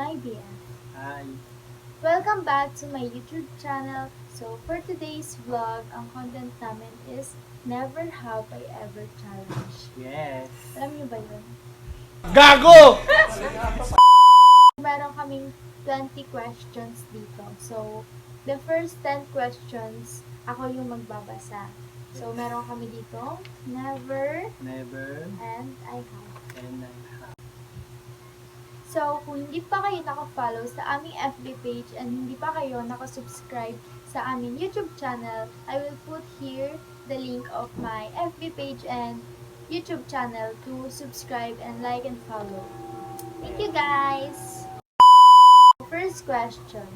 Hi BF. Hi. Welcome back to my YouTube channel. So for today's vlog, ang content namin is Never Have I Ever Challenge. Yes. Alam niyo ba yun? Gago! Meron kaming 20 questions dito. So, the first 10 questions, ako yung magbabasa. So, meron kami dito, never, Never. and I have. And I have. So, kung hindi pa kayo naka-follow sa aming FB page and hindi pa kayo naka-subscribe sa aming YouTube channel, I will put here the link of my FB page and YouTube channel to subscribe and like and follow. Thank you guys! First question.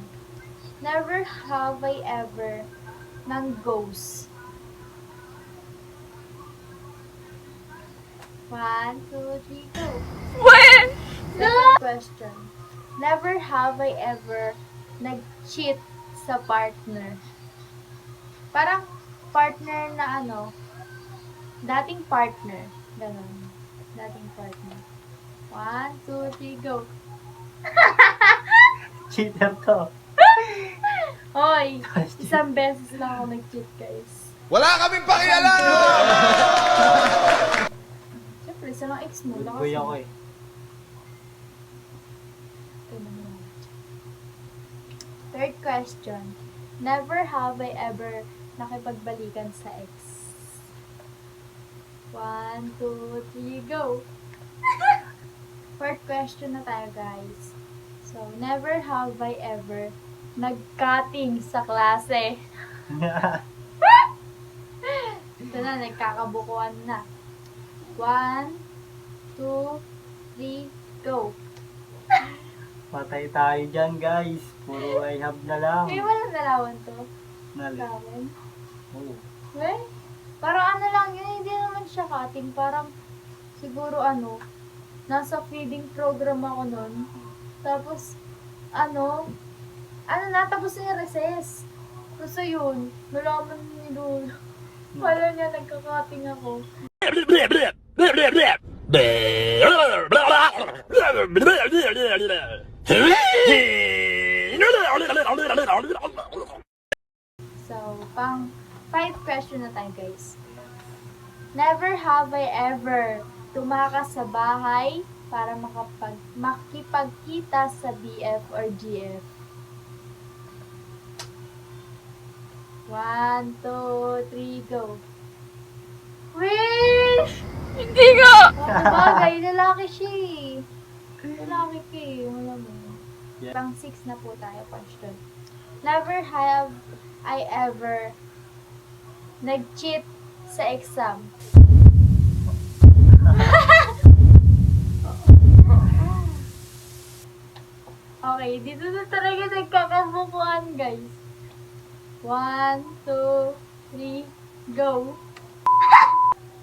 Never have I ever ng ghost. 1, 2, 3, go! Second question. Never have I ever nag-cheat sa partner. Parang partner na ano, dating partner. Ganon. Dating partner. 1, 2, 3, go. Cheater to. Hoy, isang beses lang ako nag-cheat, guys. Wala kaming pakialam! Siyempre, isa lang ex mo. Lakas Kuya mo. ko eh. Ito naman. Third question. Never have I ever nakipagbalikan sa ex. 1, 2, 3, go! Fourth question na tayo, guys. So, never have I ever nag-cutting sa klase. Ito na, nagkakabukuan na. 1, 2, 3, go! Patay tayo dyan guys. Puro I have na lang. Ay, walang nalawan to. Nali. Lawan. Oh. Eh? Parang ano lang yun, hindi naman siya cutting. Parang, siguro ano, nasa feeding program ako nun. Tapos, ano na, tapos na yung recess. Tapos ayun, nalaman ni Lolo. Wala niya, nagka-cutting ako. So, pang 5 question na tayo, guys. Never have I ever tumakas sa bahay para makipagkita sa BF or GF. 1, 2, 3, go. Wish! Hindi nga! Bagay, lalaki siya eh. Lalaki ka eh, wala mo. Yeah. Pang 6 na po tayo, question. Never have I ever nag-cheat sa exam. Okay, dito na talaga nagkakabukuan, guys. 1, 2, 3, go!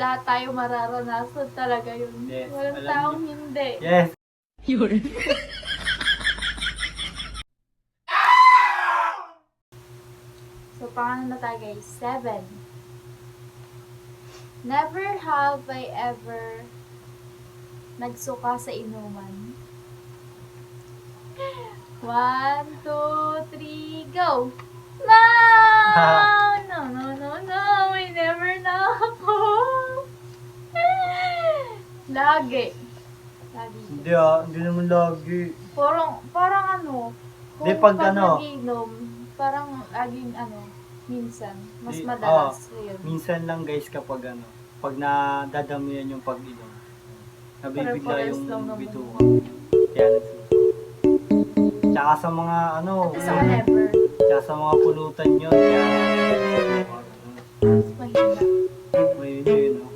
Lahat tayo mararanasan talaga yun. Yes, Walang alam taong niyo. hindi. Yes. So, paano na tayo, guys? 7. Never have I ever nagsuka sa inuman. 1, 2, 3, go! No! No! I never na ako! Lagi. Lagi. Hindi naman lagi. Parang ano, Di, pag ano? nagiinom, parang laging ano, minsan, mas Di, madalas. Ayun. Minsan lang guys kapag ano, pag nadadamihan yung pag-inom. Nabibigla Pare-pares yung lang naman. bituka. Kaya nagsusunod. Tsaka sa mga ano, Sa never. tsaka sa mga pulutan yun. Kaya, Mas mahina. may yun, no?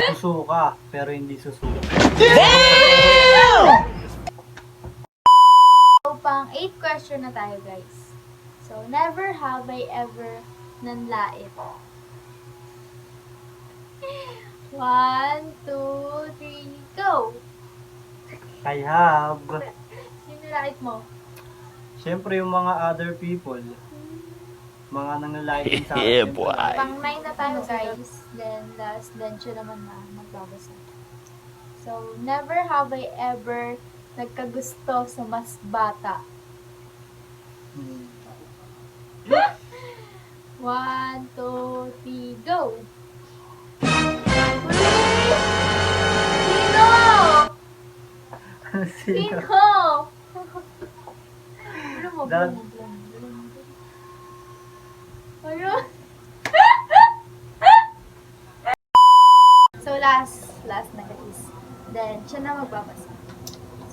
Susuka, pero hindi susuka. So, pang 8 question na tayo, guys. So, never have I ever nanlait. 1, 2, 3, go! I have. Sino lait mo? Siyempre yung mga other people. Mga nangyayari sa Yeah, akin. boy. Pang 9 na tayo, guys. Then, last, then siya naman na magbabasa. So, never have I ever nagkagusto sa mas bata? Hmm. 1, 2, 3, go! Sino? Sino? Sino? Blum mo, Dad. blum mo, blum mo, blum mo. Ayun. So, last na guys. Then, siya na magbabasa.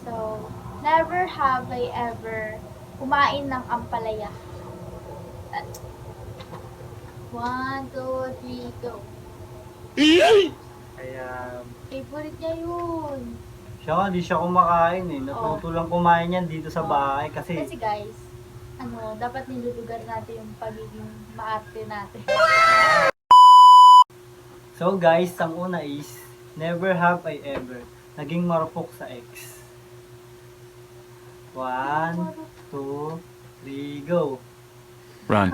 So, never have I ever kumain ng ampalaya. 1, 2, 3, go. Kaya, Favorite niya yun. siya nga, di siya kumakain eh. Natuto lang kumain yan dito sa Oh. bahay kasi Kasi guys, dapat nilulugar natin yung pagiging maarte natin. So guys, ang una is, never have I ever naging marupok sa ex. 1, 2, 3, go. Run.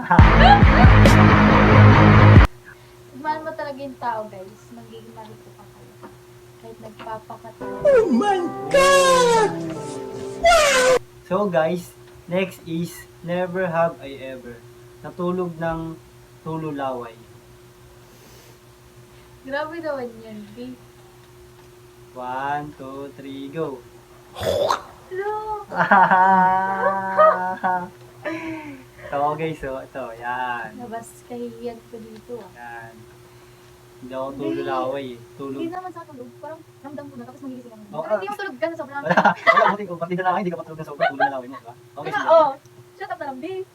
Mahal mo talaga yung tao guys, magiging marito ka kayo. Kahit nagpapakatawa. So guys, next is, never have I ever natulog ng tululaway. Grabe naman yun, babe. 1, 2, 3, go. Hello! So guys, so ito, yan. Nabas kahihiyan ko dito ah. Yan. Hindi ako tululaway eh. Tulog. Hindi naman sa tulog, parang ramdam ko na tapos magigising ako. Oh, Pero hindi mo tulog ka sa sobrang. Wala, buti ko. Partida na nga, hindi ka patulog na sobrang tululaway mo, diba? Okay, sige. Oo. Shut up na lang, babe.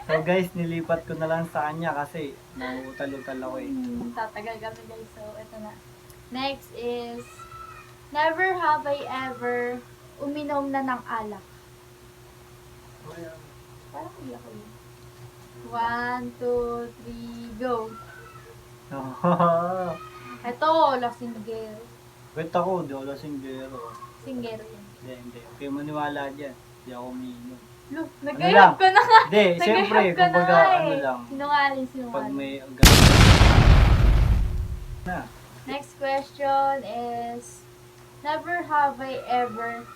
So guys, nilipat ko na lang sa kanya kasi nangutal-utal ako eh. Tatagal kami guys, so ito na. Next is, never have I ever uminom na ng alak. Parang hindi ako yun. 1, 2, 3, go. Ito, lasinggero. Wait ako, di ako lasinggero. Singgero yun. Hindi. Okay, maniwala dyan. Hindi ako umiinom. Look, lang? nag-ayab ka na nga. Hindi, siyempre, Nag-ayab ka na kumbaga, nga ano eh. lang. Sinungaling, Pag sinungaling. may... Na. Next question is, never have I ever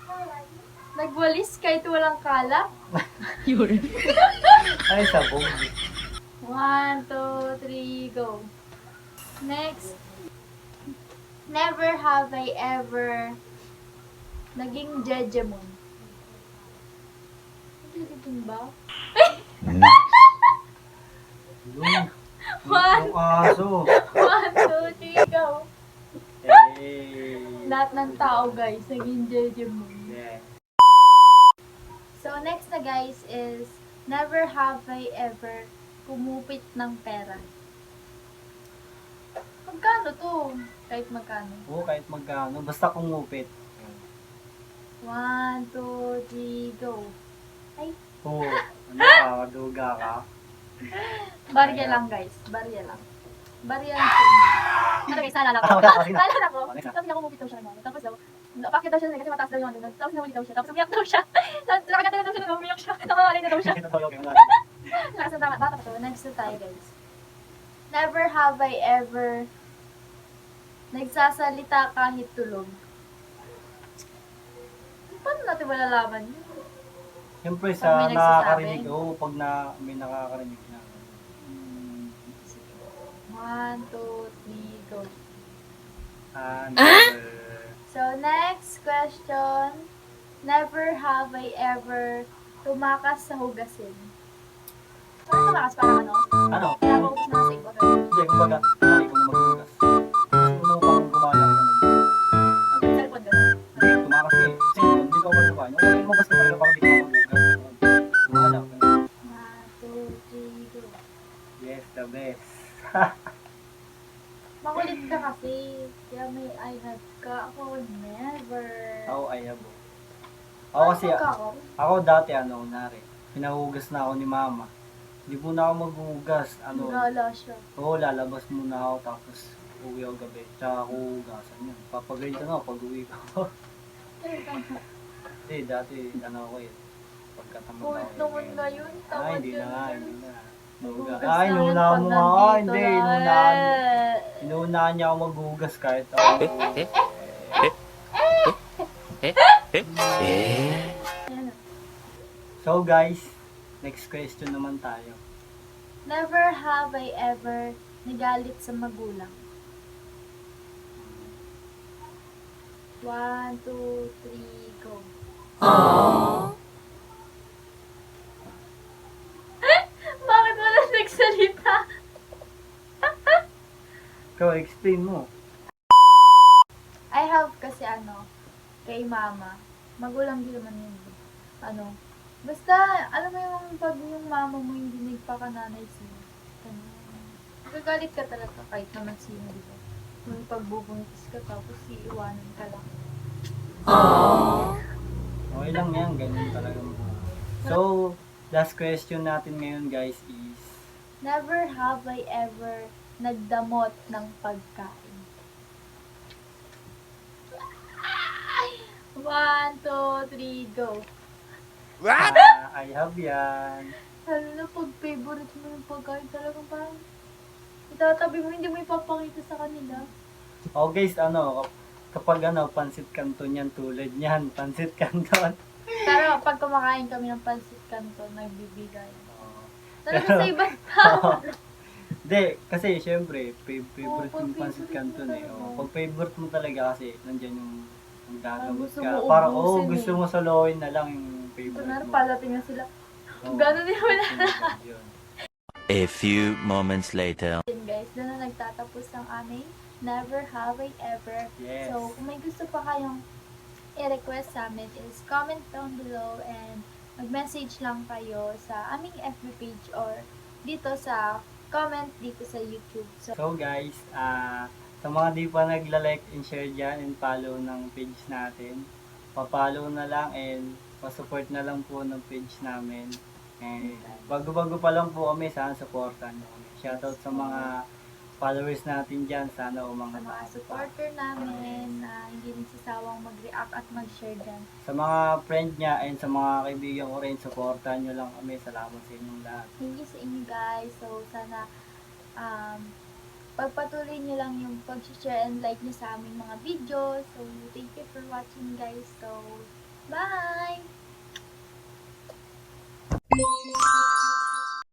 nagwalis kahit walang kalak? Ay, sabog. 1, 2, 3, go. Next, never have I ever naging jejemon. Jejemon ba? One. Yung aso. 1, 2, 3, go. Eh. Lahat ng tao guys, naging jejemon. Yeah. So, next na guys is, never have I ever kumupit ng pera. Magkano to? Kahit magkano. Oo, kahit magkano. Basta kumupit. 1, 2, 3, go. Ay, Oo. Ano ka? Maduga ka? barya lang guys. Barya lang. Barya lang sa inyo. Ano guys, naalala ko. Okay na. Naalala ko. Okay na. Sabi niya kumupit daw siya ng ano. Tapos daw, napakit daw siya kasi mataas daw yung ano. Tapos nawali daw siya. Tapos umiyak daw siya. Nakakanta na daw siya. Umiyak siya. Nakakali na daw siya. Lakas ng bata pa to. Next na tayo guys. Never have I ever nagsasalita kahit tulog. Paano natin malalaman yun? Siyempre Pag sa may nagsasabi. nakakarinig, oo, pag may nakakarinig na. 1, 2, 3, go. Never. So, next question. Never have I ever tumakas sa hugasin. Parang tumakas parang ano? Ano? Pinapautos na sa iba. Hindi, kumbaga, ikaw na maghugas. Kasi mo pang gumala ka nun. Sa likod ganun. Hindi, tumakas ka eh. Kasi hindi ka pa kumain. Okay, lumabas ka talaga para di ka maghugas. Gumala ka. 1, 2, 3, go. Yes, the best. Makulit ka kasi. Kaya may I have ka. Ako never. Ako, I have. Ako kasi, ako dati nari, pinahugas na ako ni mama. Hindi po na ako maghugas. Gala siya. Oo, lalabas muna ako tapos uwi ako gabi. Tsaka ako hugasan yun. Papagrade na ako pag uwi ko. Kasi dati, ako eh. Pagkatamad Kulit ako. naman na yun. Ay, Tamad hindi na yun. nga, hindi na. Hugas Ay, na yan inuunahan pag mo nga. nandito Hindi, na. inuunahan niya ako maghugas kahit ako. Ayan. So guys, next question naman tayo. Never have I ever nagalit sa magulang. 1, 2, 3, go. Bakit wala nagsalita? Ikaw, explain mo. I have kasi kay mama. Magulang din naman yun. Basta, alam mo yung pag yung mama mo hindi nagpakananay sa'yo. Magagalit ka talaga kahit naman sino, di ba? Yung pagbubuntis ka tapos iiwanan ka lang. Okay lang yan, ganyan talaga mo. So, last question natin ngayon guys is, Never have I ever nagdamot ng pagkain. 1, 2, 3, go. What? I have yan. Lalo na pag favorite mo yung pagkain, talagang parang itatabi mo, hindi mo ipapakita sa kanila. Oh guys, kapag pansit canton yan, tulad yan, pansit canton. Pero pag kumakain kami ng pansit canton, nagbibigay. Oh. Talaga sa ibang tao. Hindi, kasi syempre, favorite Oo, yung pag pansit favorite canton mo eh. talaga. Oh, pag favorite mo talaga kasi, nandyan yung gagamot gusto ka. mo Parang, ubusin gusto eh. mo saluhin na lang yung favorite Kunwari, mo. palating na sila. Oo. Gano'n din wala na. Yun. A few moments later. Yun guys, doon na nagtatapos ang aming Never Have I Ever. Yes. So, kung may gusto pa kayong i-request sa amin is comment down below and mag-message lang kayo sa aming FB page or dito sa comment dito sa YouTube. So, So guys, sa mga di pa nagla-like and share dyan and follow ng page natin, pa-follow na lang and pa-support na lang po ng page namin. And bago-bago pa lang po kami, sana supportan nyo kami. Shoutout sa mga followers natin dyan, sana sa umangat mga pa. supporter namin na hindi nagsasawang mag-react at mag-share dyan. Sa mga friend niya and sa mga kaibigan ko rin, supportan nyo lang kami. Salamat sa inyong lahat. Thank you sa inyo guys. So, sana pagpatuloy nyo lang yung pag-share and like nyo sa aming mga videos. So, thank you for watching guys. So, bye!